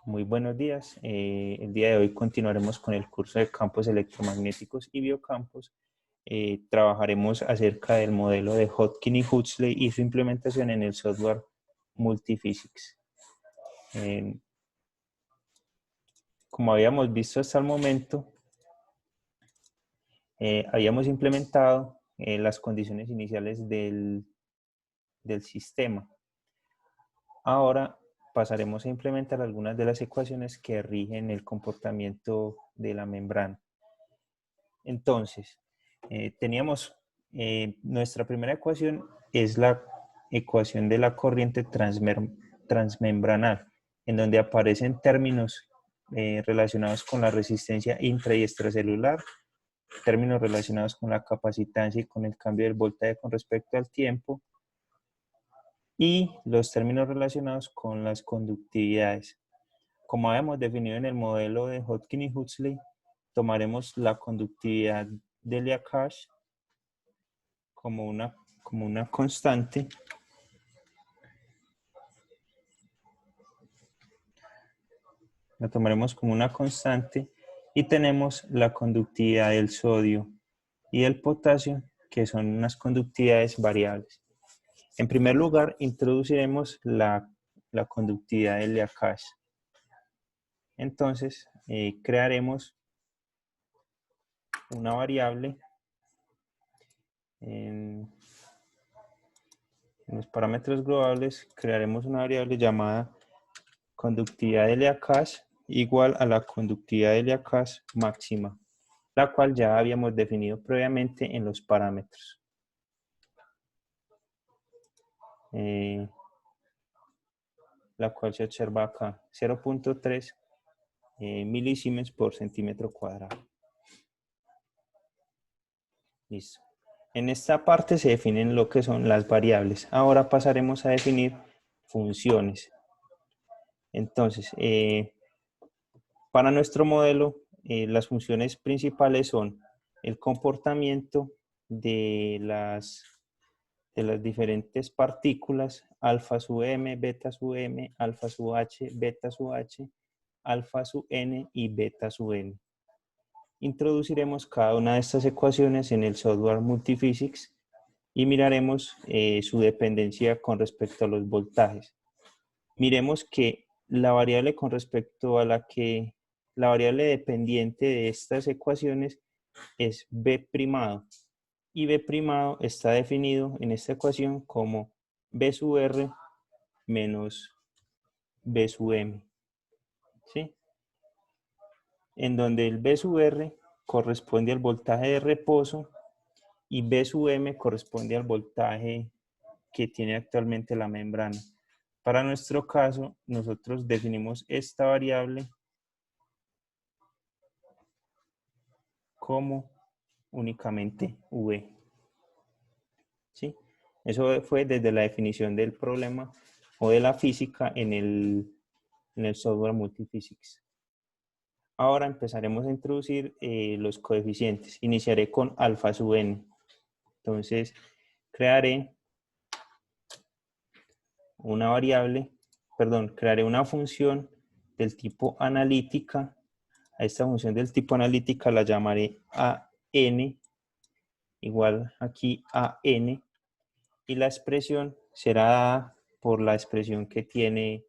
Muy buenos días. El día de hoy continuaremos con el curso de campos electromagnéticos y biocampos. Trabajaremos acerca del modelo de Hodgkin y Huxley y su implementación en el software Multiphysics. Como habíamos visto hasta el momento, habíamos implementado las condiciones iniciales del sistema. Ahora pasaremos a implementar algunas de las ecuaciones que rigen el comportamiento de la membrana. Entonces, teníamos nuestra primera ecuación es la ecuación de la corriente transmembranal, en donde aparecen términos relacionados con la resistencia intra y extracelular, términos relacionados con la capacitancia y con el cambio del voltaje con respecto al tiempo, y los términos relacionados con las conductividades. Como habíamos definido en el modelo de Hodgkin y Huxley, tomaremos la conductividad de Eliakash como una constante. La tomaremos como una constante y tenemos la conductividad del sodio y del potasio, que son unas conductividades variables. En primer lugar, introduciremos la conductividad de Eliakash. Entonces, crearemos una variable en los parámetros globales, crearemos una variable llamada conductividad de Eliakash igual a la conductividad de Eliakash máxima, la cual ya habíamos definido previamente en los parámetros. La cual se observa acá, 0.3 milisiemens por centímetro cuadrado. Listo. En esta parte se definen lo que son las variables. Ahora pasaremos a definir funciones. Entonces, para nuestro modelo, las funciones principales son el comportamiento de las diferentes partículas, alfa sub m, beta sub m, alfa sub h, beta sub h, alfa sub n y beta sub n. Introduciremos cada una de estas ecuaciones en el software Multiphysics y miraremos su dependencia con respecto a los voltajes. Miremos que la variable con respecto a la variable dependiente de estas ecuaciones es B', y B' está definido en esta ecuación como B sub R menos B sub M, ¿sí? En donde el B sub R corresponde al voltaje de reposo y B sub M corresponde al voltaje que tiene actualmente la membrana. Para nuestro caso, nosotros definimos esta variable como únicamente V. ¿Sí? Eso fue desde la definición del problema o de la física en el software Multiphysics. Ahora empezaremos a introducir los coeficientes. Iniciaré con alfa sub n. Entonces, crearé una función del tipo analítica. A esta función del tipo analítica la llamaré AN, igual aquí a n, y la expresión será dada por la expresión que tiene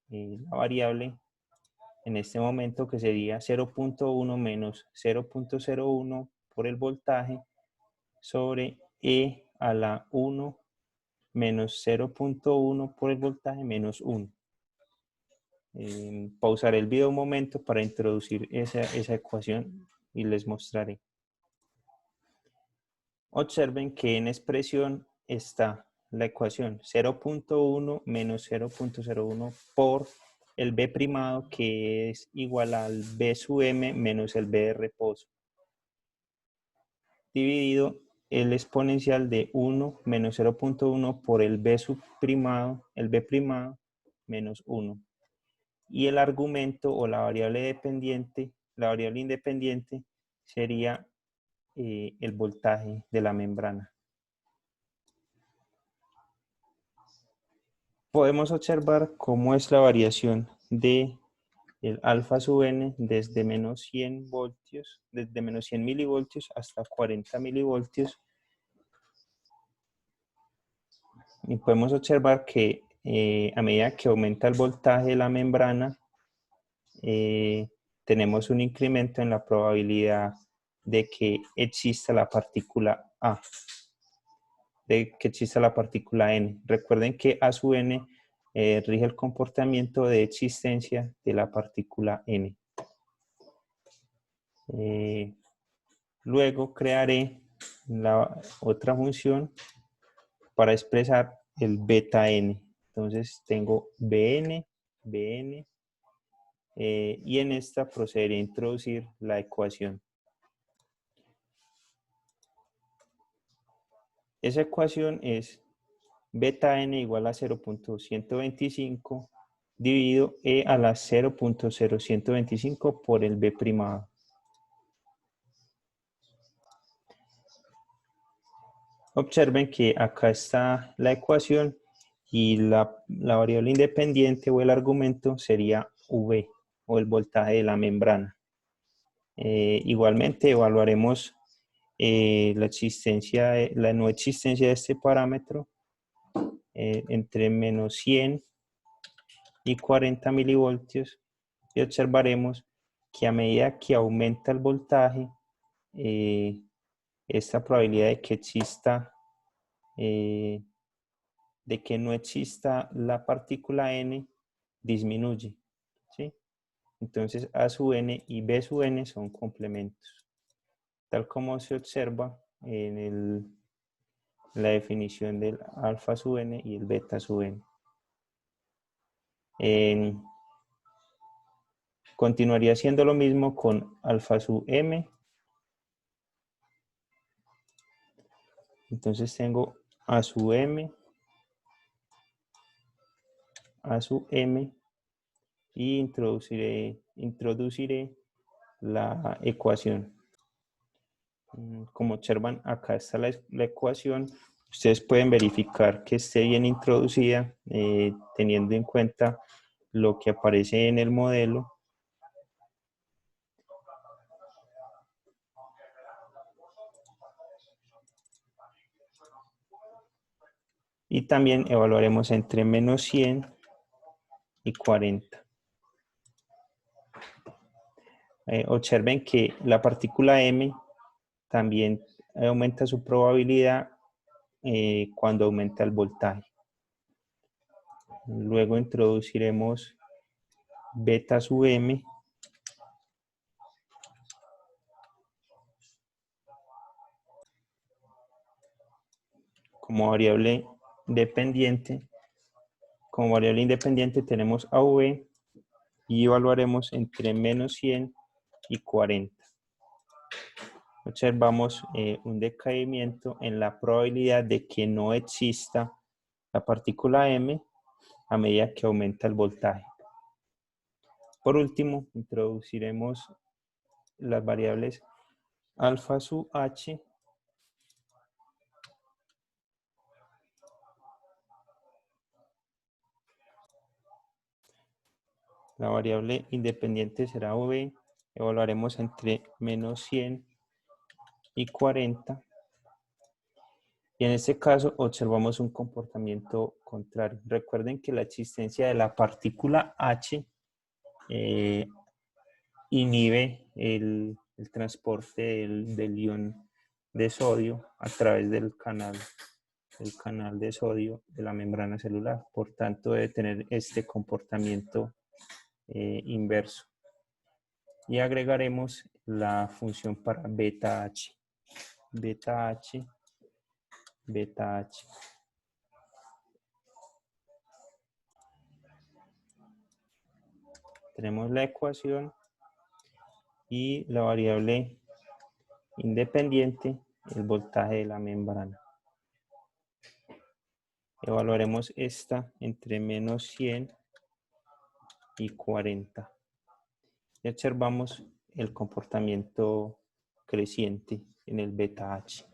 la variable en este momento, que sería 0.1 menos 0.01 por el voltaje sobre E a la 1 menos 0.1 por el voltaje menos 1. Pausaré el video un momento para introducir esa ecuación y les mostraré. Observen que en expresión está la ecuación 0.1 menos 0.01 por el B', que es igual al B sub m menos el B de reposo, dividido el exponencial de 1 menos 0.1 por el B B' menos 1. Y el argumento o la variable independiente sería el voltaje de la membrana. Podemos observar cómo es la variación de el alfa sub n desde menos 100 voltios, desde menos 100 milivoltios hasta 40 milivoltios. Y podemos observar que a medida que aumenta el voltaje de la membrana, tenemos un incremento en la probabilidad de que exista la partícula A, de que exista la partícula N. Recuerden que A sub N rige el comportamiento de existencia de la partícula N. Luego crearé la otra función para expresar el beta N. Entonces tengo Bn, Bn, y en esta procederé a introducir la ecuación. Esa ecuación es beta n igual a 0.125 dividido e a la 0.0125 por el b primado. Observen que acá está la ecuación y la variable independiente o el argumento sería V o el voltaje de la membrana. Igualmente evaluaremos la no existencia de este parámetro entre menos 100 y 40 milivoltios y observaremos que a medida que aumenta el voltaje, esta probabilidad de que exista, de que no exista la partícula n disminuye, ¿sí? Entonces A sub n y B sub n son complementos, tal como se observa en la definición del alfa sub n y el beta sub n. Continuaría haciendo lo mismo con alfa sub m. Entonces tengo A sub m, A sub m, y introduciré la ecuación. Como observan, acá está la ecuación. Ustedes pueden verificar que esté bien introducida, teniendo en cuenta lo que aparece en el modelo. Y también evaluaremos entre menos 100 y 40. Observen que la partícula M también aumenta su probabilidad cuando aumenta el voltaje. Luego introduciremos beta sub m como variable dependiente. Como variable independiente tenemos AV y evaluaremos entre menos 100 y 40. Observamos un decaimiento en la probabilidad de que no exista la partícula M a medida que aumenta el voltaje. Por último, introduciremos las variables alfa sub h la variable independiente será V, evaluaremos entre menos 100 y 40. Y en este caso observamos un comportamiento contrario. Recuerden que la existencia de la partícula H inhibe el transporte del ion de sodio a través del canal de sodio de la membrana celular. Por tanto, debe tener este comportamiento inverso. Y agregaremos la función para beta H. Beta H, beta H. Tenemos la ecuación y la variable independiente, el voltaje de la membrana. Evaluaremos esta entre menos 100 y 40. Y observamos el comportamiento creciente en el beta H.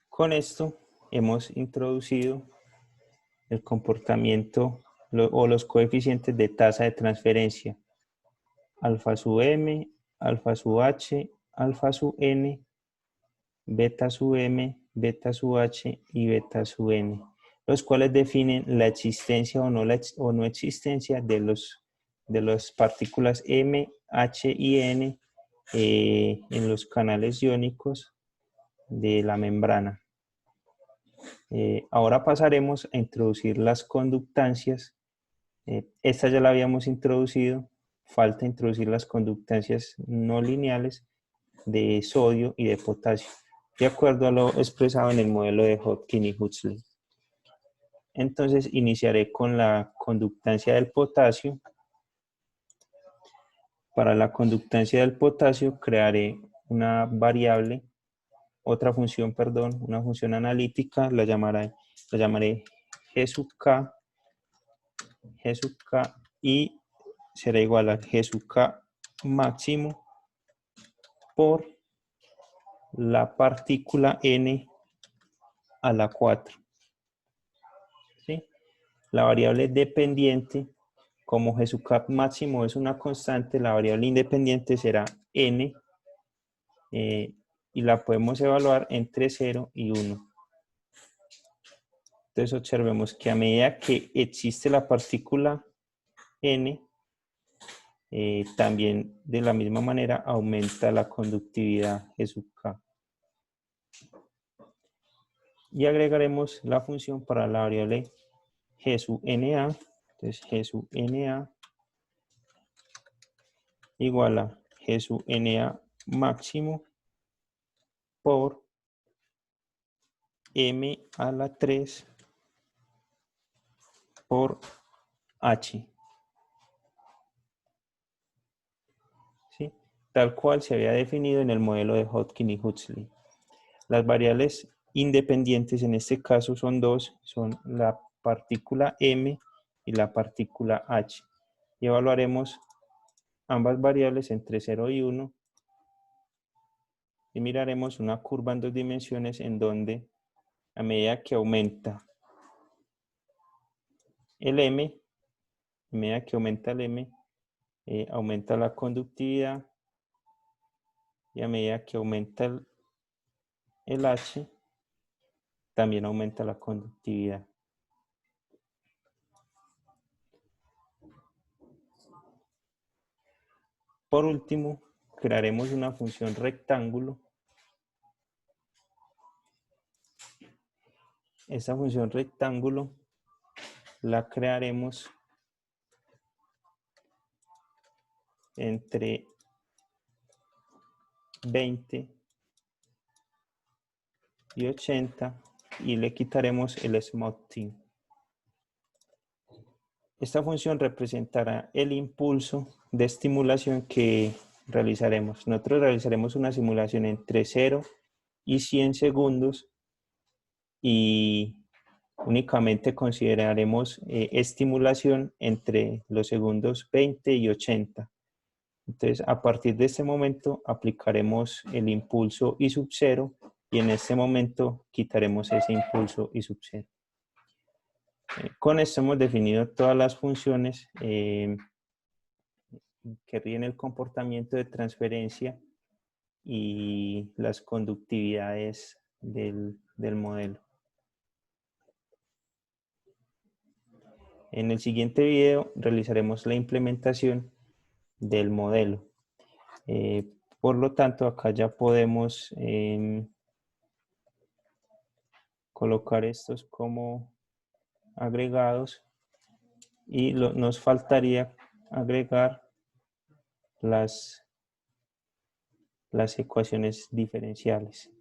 Con esto hemos introducido el comportamiento o los coeficientes de tasa de transferencia. Alfa sub m, alfa sub h, alfa sub n, beta sub m, beta sub h y beta sub n, los cuales definen la existencia o no existencia de las partículas m, h y n en los canales iónicos de la membrana. Ahora pasaremos a introducir las conductancias. Esta ya la habíamos introducido, falta introducir las conductancias no lineales de sodio y de potasio, de acuerdo a lo expresado en el modelo de Hodgkin y Huxley. Entonces iniciaré con la conductancia del potasio. Para la conductancia del potasio crearé una variable, una función analítica, la llamaré G sub K, y será igual a G sub K máximo por la partícula n a la 4. ¿Sí? La variable dependiente, como G sub K máximo es una constante, la variable independiente será n, y la podemos evaluar entre 0 y 1. Entonces observemos que a medida que existe la partícula n, también de la misma manera aumenta la conductividad G sub K. Y agregaremos la función para la variable G sub NA. Entonces G sub NA igual a G sub NA máximo por M a la 3 por H. ¿Sí? Tal cual se había definido en el modelo de Hodgkin y Huxley. Las variables independientes en este caso son dos, son la partícula M y la partícula H. Y evaluaremos ambas variables entre 0 y 1 y miraremos una curva en 2 dimensiones en donde a medida que aumenta el M, aumenta la conductividad, y a medida que aumenta el H, también aumenta la conductividad. Por último, crearemos una función rectángulo. Esta función rectángulo la crearemos entre 20 y 80 y le quitaremos el smoothing. Esta función representará el impulso de estimulación que realizaremos. Nosotros realizaremos una simulación entre 0 y 100 segundos y únicamente consideraremos estimulación entre los segundos 20 y 80. Entonces, a partir de este momento aplicaremos el impulso I sub 0 y en este momento quitaremos ese impulso I sub 0. Con esto hemos definido todas las funciones que rigen el comportamiento de transferencia y las conductividades del modelo. En el siguiente video realizaremos la implementación del modelo. Por lo tanto, acá ya podemos colocar estos como agregados y nos faltaría agregar las ecuaciones diferenciales.